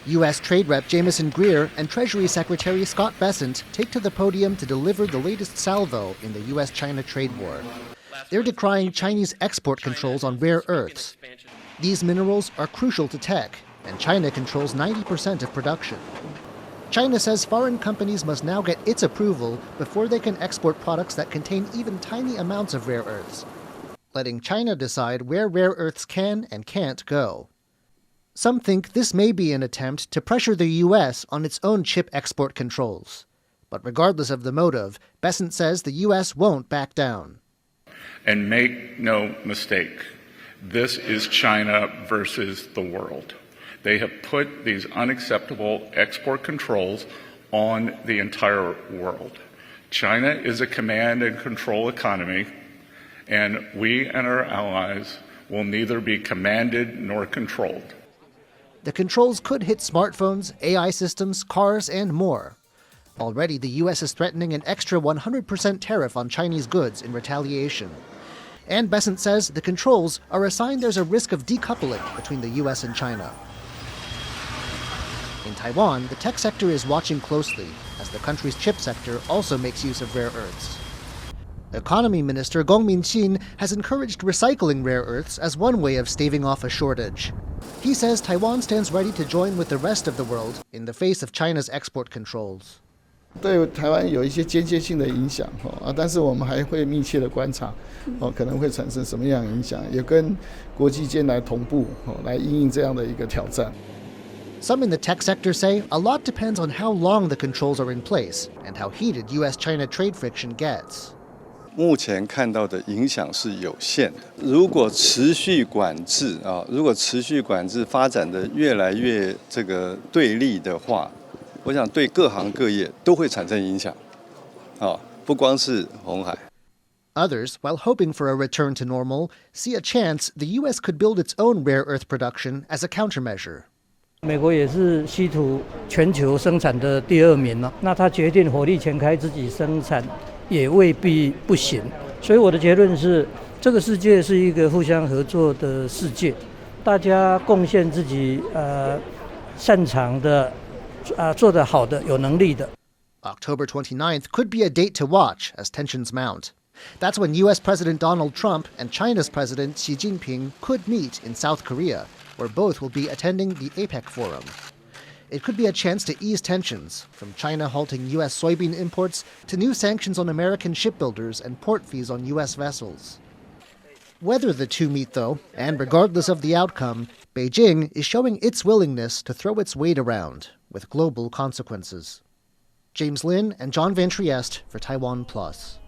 U.S. Trade Rep Jamieson Greer and Treasury Secretary Scott Bessent take to the podium to deliver the latest salvo in the U.S.-China trade war. They're decrying Chinese export controls on rare earths. These minerals are crucial to tech, and China controls 90% of production. China says foreign companies must now get its approval before they can export products that contain even tiny amounts of rare earths, letting China decide where rare earths can and can't go. Some think this may be an attempt to pressure the U.S. on its own chip export controls. But regardless of the motive, Bessent says the U.S. won't back down. And make no mistake, this is China versus the world. They have put these unacceptable export controls on the entire world. China is a command and control economy, and we and our allies will neither be commanded nor controlled. The controls could hit smartphones, AI systems, cars, and more. Already, the U.S. is threatening an extra 100% tariff on Chinese goods in retaliation. And Bessent says the controls are a sign there's a risk of decoupling between the U.S. and China. In Taiwan, the tech sector is watching closely, as the country's chip sector also makes use of rare earths. Economy Minister Gong Min-shin has encouraged recycling rare earths as one way of staving off a shortage. He says Taiwan stands ready to join with the rest of the world in the face of China's export controls. 对台湾有一些间接性的影响，但是我们还会密切的观察，可能会产生什么样的影响，也跟国际间来同步，来因应这样的一个挑战。 Some in the tech sector say a lot depends on how long the controls are in place and how heated U.S.-China trade friction gets. 目前看到的影响是有限的。如果持续管制发展的越来越这个对立的话，我想对各行各业都会产生影响。不光是鸿海。 Others, while hoping for a return to normal, see a chance the U.S. could build its own rare earth production as a countermeasure. 美国也是稀土全球生产的第2名了，那他决定火力全开自己生产。 也未必不行，所以我的结论是，这个世界是一个互相合作的世界，大家贡献自己擅长的，做得好的，有能力的。October 29th could be a date to watch as tensions mount. That's when U.S. President Donald Trump and China's President Xi Jinping could meet in South Korea, where both will be attending the APEC forum. It could be a chance to ease tensions, from China halting U.S. soybean imports to new sanctions on American shipbuilders and port fees on U.S. vessels. Whether the two meet, though, and regardless of the outcome, Beijing is showing its willingness to throw its weight around, with global consequences. James Lin and John Van Trieste for TaiwanPlus.